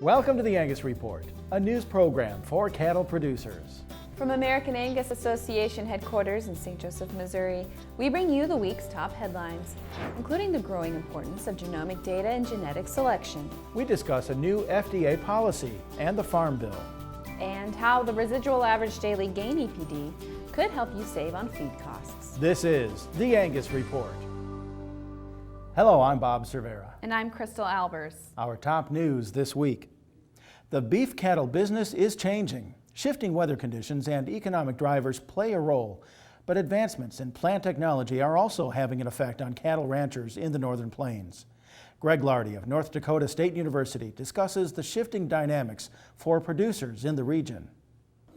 Welcome to the Angus Report, a news program for cattle producers. From American Angus Association headquarters in St. Joseph, Missouri, we bring you the week's top headlines, including the growing importance of genomic data and genetic selection. We discuss a new FDA policy and the Farm Bill. And how the residual average daily gain EPD could help you save on feed costs. This is the Angus Report. Hello, I'm Bob Cervera. And I'm Crystal Albers. Our top news this week. The beef cattle business is changing. Shifting weather conditions and economic drivers play a role, but advancements in plant technology are also having an effect on cattle ranchers in the Northern Plains. Greg Lardy of North Dakota State University discusses the shifting dynamics for producers in the region.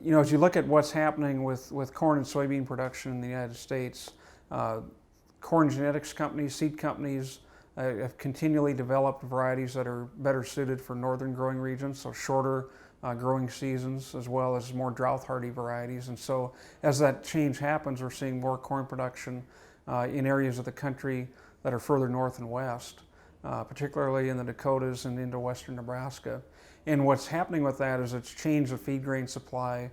You know, as you look at what's happening with corn and soybean production in the United States, corn genetics companies, seed companies have continually developed varieties that are better suited for northern growing regions, so shorter growing seasons, as well as more drought-hardy varieties. And so as that change happens, we're seeing more corn production in areas of the country that are further north and west, particularly in the Dakotas and into western Nebraska. And what's happening with that is it's changed the feed grain supply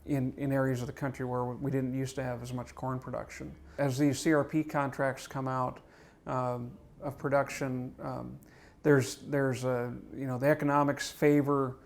in areas of the country where we didn't used to have as much corn production. As these CRP contracts come out of production, the economics favor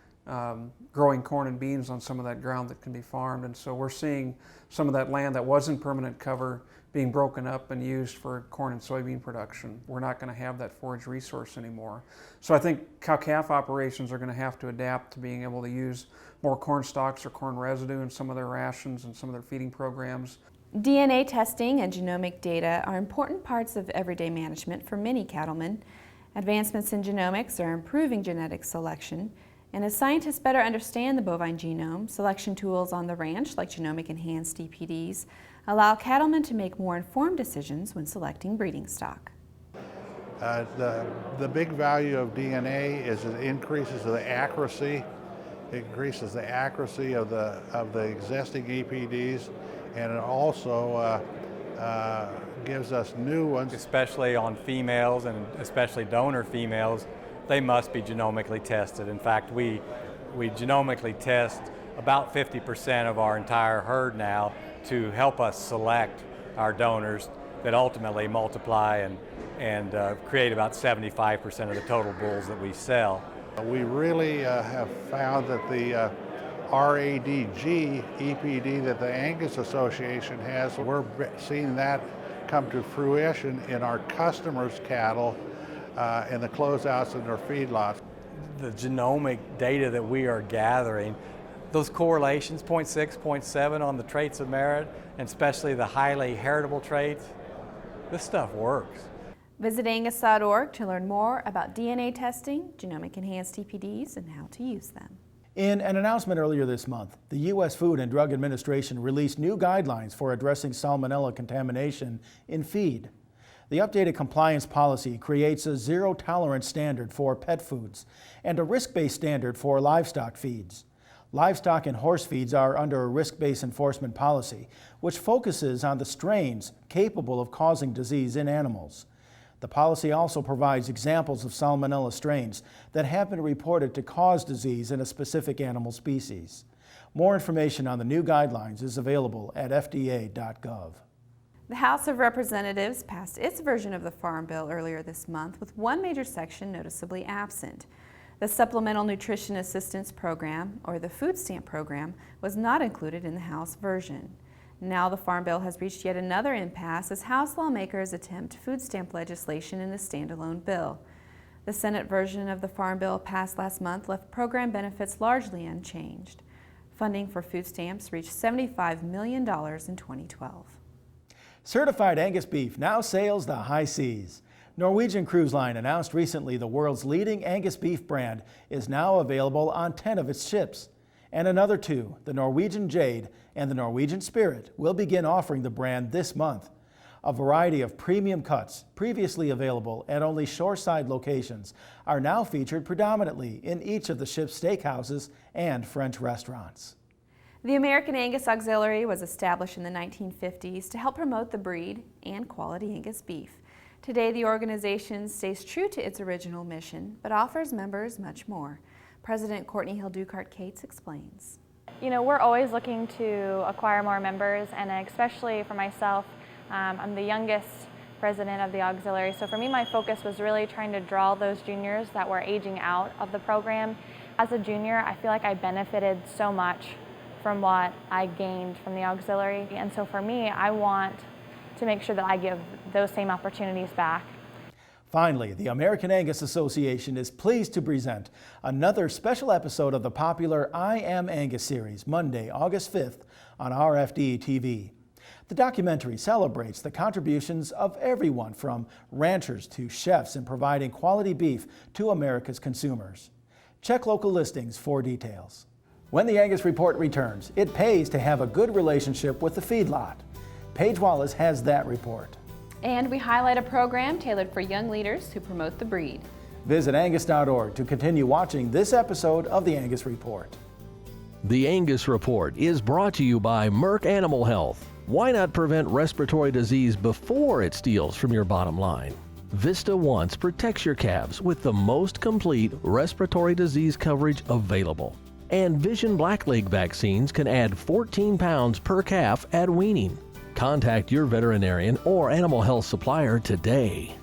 growing corn and beans on some of that ground that can be farmed, and so we're seeing some of that land that was in permanent cover being broken up and used for corn and soybean production. We're not going to have that forage resource anymore. So I think cow-calf operations are going to have to adapt to being able to use more corn stalks or corn residue in some of their rations and some of their feeding programs. DNA testing and genomic data are important parts of everyday management for many cattlemen. Advancements in genomics are improving genetic selection, and as scientists better understand the bovine genome, selection tools on the ranch, like genomic enhanced EPDs, allow cattlemen to make more informed decisions when selecting breeding stock. The big value of DNA is it increases the accuracy. It increases the accuracy of the existing EPDs, and it also gives us new ones. Especially on females, and especially donor females, they must be genomically tested. In fact, we genomically test about 50% of our entire herd now to help us select our donors that ultimately multiply and create about 75% of the total bulls that we sell. We really have found that the RADG EPD that the Angus Association has, we're seeing that come to fruition in our customers' cattle and the closeouts in their feedlots. The genomic data that we are gathering, those correlations, 0.6, 0.7 on the traits of merit, and especially the highly heritable traits, this stuff works. Visit Angus.org to learn more about DNA testing, genomic enhanced EPDs, and how to use them. In an announcement earlier this month, the U.S. Food and Drug Administration released new guidelines for addressing salmonella contamination in feed. The updated compliance policy creates a zero-tolerance standard for pet foods and a risk-based standard for livestock feeds. Livestock and horse feeds are under a risk-based enforcement policy, which focuses on the strains capable of causing disease in animals. The policy also provides examples of salmonella strains that have been reported to cause disease in a specific animal species. More information on the new guidelines is available at fda.gov. The House of Representatives passed its version of the Farm Bill earlier this month, with one major section noticeably absent. The Supplemental Nutrition Assistance Program, or the food stamp program, was not included in the House version. Now the Farm Bill has reached yet another impasse as House lawmakers attempt food stamp legislation in a standalone bill. The Senate version of the Farm Bill passed last month left program benefits largely unchanged. Funding for food stamps reached $75 million in 2012. Certified Angus beef now sails the high seas. Norwegian Cruise Line announced recently the world's leading Angus beef brand is now available on 10 of its ships. And another 2, the Norwegian Jade and the Norwegian Spirit, will begin offering the brand this month. A variety of premium cuts, previously available at only shoreside locations, are now featured predominantly in each of the ship's steakhouses and French restaurants. The American Angus Auxiliary was established in the 1950s to help promote the breed and quality Angus beef. Today, the organization stays true to its original mission, but offers members much more. President Courtney Hill Dukart-Cates explains. You know, we're always looking to acquire more members, and especially for myself, I'm the youngest president of the auxiliary, so for me my focus was really trying to draw those juniors that were aging out of the program. As a junior, I feel like I benefited so much from what I gained from the auxiliary, and so for me, I want to make sure that I give those same opportunities back. Finally, the American Angus Association is pleased to present another special episode of the popular I Am Angus series, Monday, August 5th on RFD TV. The documentary celebrates the contributions of everyone from ranchers to chefs in providing quality beef to America's consumers. Check local listings for details. When the Angus Report returns, it pays to have a good relationship with the feedlot. Paige Wallace has that report. And we highlight a program tailored for young leaders who promote the breed. Visit Angus.org to continue watching this episode of the Angus Report. The Angus Report is brought to you by Merck Animal Health. Why not prevent respiratory disease before it steals from your bottom line? Vista Once protects your calves with the most complete respiratory disease coverage available. And Vision Blackleg vaccines can add 14 pounds per calf at weaning. Contact your veterinarian or animal health supplier today.